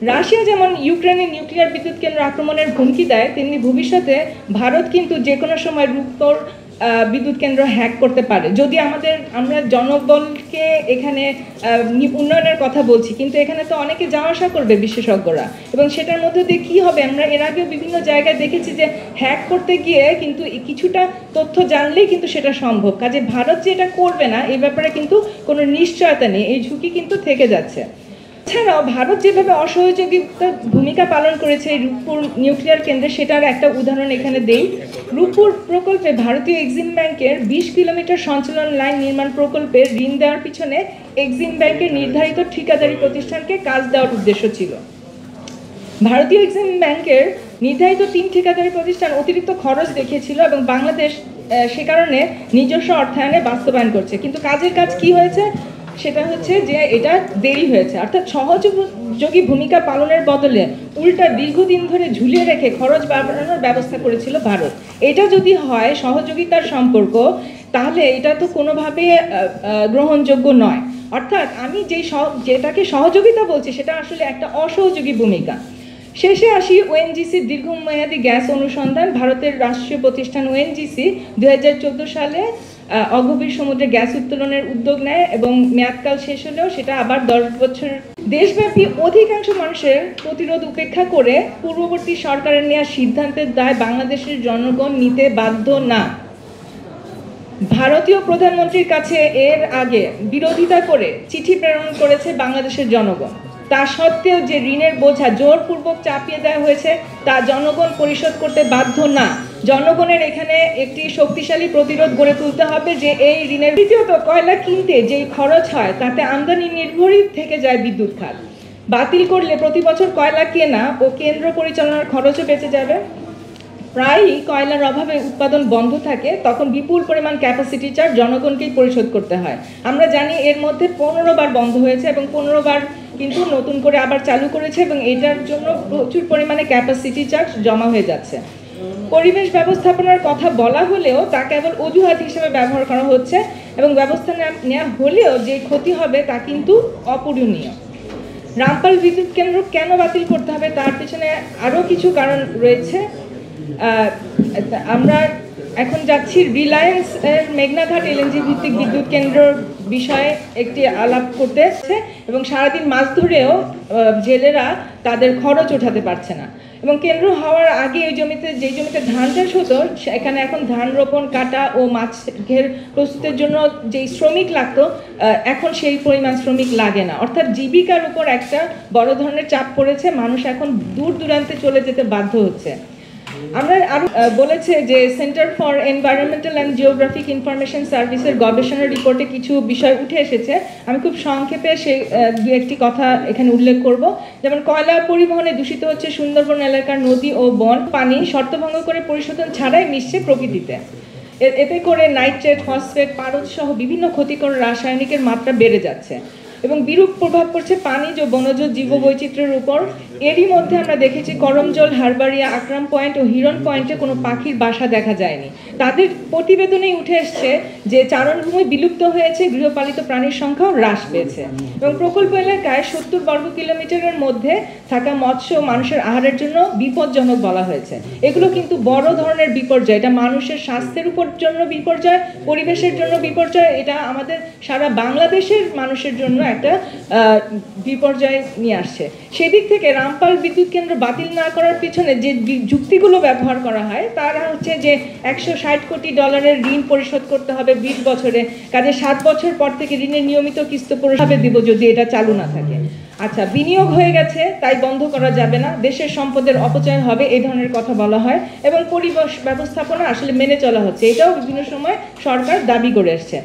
Russia যেমন ইউক্রেনে nuclear বিদ্যুৎ কেন্দ্র আক্রমণের হুমকি দেয়, তেমনি ভবিষ্যতে ভারত কিন্তু যে কোনো সময় রূপতোর বিদ্যুৎ কেন্দ্র হ্যাক করতে পারে। যদি আমরা জনবলকে এখানে উন্নয়নের কথা বলছি, কিন্তু এখানে তো অনেকে যাওয়া আসা করবে বিশেষজ্ঞরা, এবং সেটার মধ্যে দিয়ে কী হবে, আমরা এর আগেও বিভিন্ন জায়গায় দেখেছি যে হ্যাক করতে গিয়ে কিন্তু কিছুটা তথ্য জানলেই কিন্তু সেটা সম্ভব। কাজে ভারত যে এটা করবে না এই ব্যাপারে কিন্তু কোনো নিশ্চয়তা নেই, এই ঝুঁকি কিন্তু থেকে যাচ্ছে। এছাড়াও ভারত যেভাবে অসহযোগিতা ভূমিকা পালন করেছে এই রূপপুর নিউক্লিয়ার কেন্দ্রে, সেটার একটা উদাহরণ এখানে দেই। রূপপুর প্রকল্পে ভারতীয় এক্সিম ব্যাংকের 20 কিলোমিটার সঞ্চালন লাইন নির্মাণ প্রকল্পের ঋণ দেওয়ার পিছনে এক্সিম ব্যাংকের নির্ধারিত ঠিকাদারি প্রতিষ্ঠানকে কাজ দেওয়ার উদ্দেশ্য ছিল। ভারতীয় এক্সিম ব্যাংকের নির্ধারিত 3 ঠিকাদারি প্রতিষ্ঠান অতিরিক্ত খরচ দেখিয়েছিল এবং বাংলাদেশ সে কারণে নিজস্ব অর্থায়নে বাস্তবায়ন করছে, কিন্তু কাজের কাজ কি হয়েছে সেটা হচ্ছে যে এটা দেরি হয়েছে। অর্থাৎ সহযোগী ভূমিকা পালনের বদলে উল্টা দীর্ঘদিন ধরে ঝুলিয়ে রেখে খরচ বাড়ানোর ব্যবস্থা করেছিল ভারত। এটা যদি হয় সহযোগিতার সম্পর্ক, তাহলে এটা তো কোনোভাবে গ্রহণযোগ্য নয়। অর্থাৎ আমি যেটাকে সহযোগিতা বলছি সেটা আসলে একটা অসহযোগী ভূমিকা। শেষে আসি ওএনজিসির দীর্ঘমেয়াদী গ্যাস অনুসন্ধান। ভারতের রাষ্ট্রীয় প্রতিষ্ঠান ওএনজিসি 2014 সালে অগভীর সমুদ্রে গ্যাস উত্তোলনের উদ্যোগ নেয় এবং মেয়াদকাল শেষ হলেও সেটা আবার 10 বছর। দেশব্যাপী অধিকাংশ মানুষের প্রতিরোধ উপেক্ষা করে পূর্ববর্তী সরকারের নেওয়া সিদ্ধান্তের দায় বাংলাদেশের জনগণ নিতে বাধ্য না। ভারতীয় প্রধানমন্ত্রীর কাছে এর আগে বিরোধিতা করে চিঠি প্রেরণ করেছে বাংলাদেশের জনগণ। তা সত্ত্বেও যে ঋণের বোঝা জোরপূর্বক চাপিয়ে দেওয়া হয়েছে তা জনগণ পরিশোধ করতে বাধ্য না। জনগণের এখানে একটি শক্তিশালী প্রতিরোধ গড়ে তুলতে হবে যে এই ঋণের। দ্বিতীয়ত, কয়লা কিনতে যেই খরচ হয় তাতে আমদানি নির্ভরই থেকে যায় বিদ্যুৎ খাত। বাতিল করলে প্রতি বছর কয়লা কেনা ও কেন্দ্র পরিচালনার খরচও বেঁচে যাবে। প্রায়ই কয়লার অভাবে উৎপাদন বন্ধ থাকে, তখন বিপুল পরিমাণ ক্যাপাসিটি চার্জ জনগণকেই পরিশোধ করতে হয়। আমরা জানি এর মধ্যে 15 বার বন্ধ হয়েছে এবং 15 বার কিন্তু নতুন করে আবার চালু করেছে, এবং এটার জন্য প্রচুর পরিমাণে ক্যাপাসিটি চার্জ জমা হয়ে যাচ্ছে। পরিবেশ ব্যবস্থাপনার কথা বলা হলেও তা কেবল অজুহাত হিসেবে ব্যবহার করা হচ্ছে, এবং ব্যবস্থা নেওয়া হলেও যে ক্ষতি হবে তা কিন্তু অপূরণীয়। রামপাল বিদ্যুৎ কেন্দ্র কেন বাতিল করতে হবে তার পিছনে আরও কিছু কারণ রয়েছে। আমরা এখন যাচ্ছি রিলায়েন্স এর মেঘনাঘাট এলএনজি ভিত্তিক বিদ্যুৎ কেন্দ্র বিষয়ে একটি আলাপ করতে, এবং সারাদিন মাছ ধরেও জেলেরা তাদের খরচ ওঠাতে পারছে না, এবং কেন্দ্র হওয়ার আগে যেই জমিতে ধান চাষ হতো সেখানে এখন ধান রোপণ, কাটা ও মাছের প্রস্তুতের জন্য যেই শ্রমিক লাগতো এখন সেই পরিমাণ শ্রমিক লাগে না। অর্থাৎ জীবিকার উপর একটা বড় ধরনের চাপ পড়েছে, মানুষ এখন দূর দূরান্তে চলে যেতে বাধ্য হচ্ছে। আমরা আরও বলেছে যে centre for environmental and geographic information সার্ভিসের গবেষণা রিপোর্টে কিছু বিষয় উঠে এসেছে। আমি খুব সংক্ষেপে সেই দু একটি কথা এখানে উল্লেখ করব। যেমন কয়লা পরিবহনে দূষিত হচ্ছে সুন্দরবন এলাকার নদী ও বন। পানি শর্তভঙ্গ করে পরিশোধন ছাড়াই মিশছে প্রকৃতিতে। এতে করে নাইট্রেট, ফসফেট, পারদ সহ বিভিন্ন ক্ষতিকর রাসায়নিকের মাত্রা বেড়ে যাচ্ছে এবং বিরূপ প্রভাব পড়ছে পানিজ ও বনজ জীববৈচিত্র্যের উপর। এরই মধ্যে আমরা দেখেছি করমজল, হারবাড়িয়া, আকরাম পয়েন্ট ও হিরন পয়েন্টে কোনো পাখির বাসা দেখা যায়নি। তাদের প্রতিবেদনেই উঠে এসছে যে চারণভূমি বিলুপ্ত হয়েছে, গৃহপালিত প্রাণীর সংখ্যাও হ্রাস পেয়েছে, এবং প্রকল্প এলাকায় 70 বর্গ কিলোমিটারের মধ্যে থাকা মৎস্য মানুষের আহারের জন্য বিপজ্জনক বলা হয়েছে। এগুলো কিন্তু বড় ধরনের বিপর্যয়। এটা মানুষের স্বাস্থ্যের উপর জন্য বিপর্যয়, পরিবেশের জন্য বিপর্যয়, এটা আমাদের সারা বাংলাদেশের মানুষের জন্য একটা বিপর্যয় নিয়ে আসছে। সেদিক থেকে রামপাল বিদ্যুৎ কেন্দ্র বাতিল না করার পিছনে যে যুক্তিগুলো ব্যবহার করা হয় তারা হচ্ছে যে $160 কোটি ঋণ পরিশোধ করতে হবে 20 বছরে, কাজে 7 বছর পর থেকে ঋণের নিয়মিত কিস্তি পরিশোধ দিব যদি এটা চালু না থাকে। আচ্ছা, বিনিয়োগ হয়ে গেছে তাই বন্ধ করা যাবে না, দেশের সম্পদের অপচয় হবে, এই ধরনের কথা বলা হয়, এবং পরিবেশ ব্যবস্থাপনা আসলে মেনে চলা হচ্ছে, এটাও বিভিন্ন সময় সরকার দাবি করে আসছে।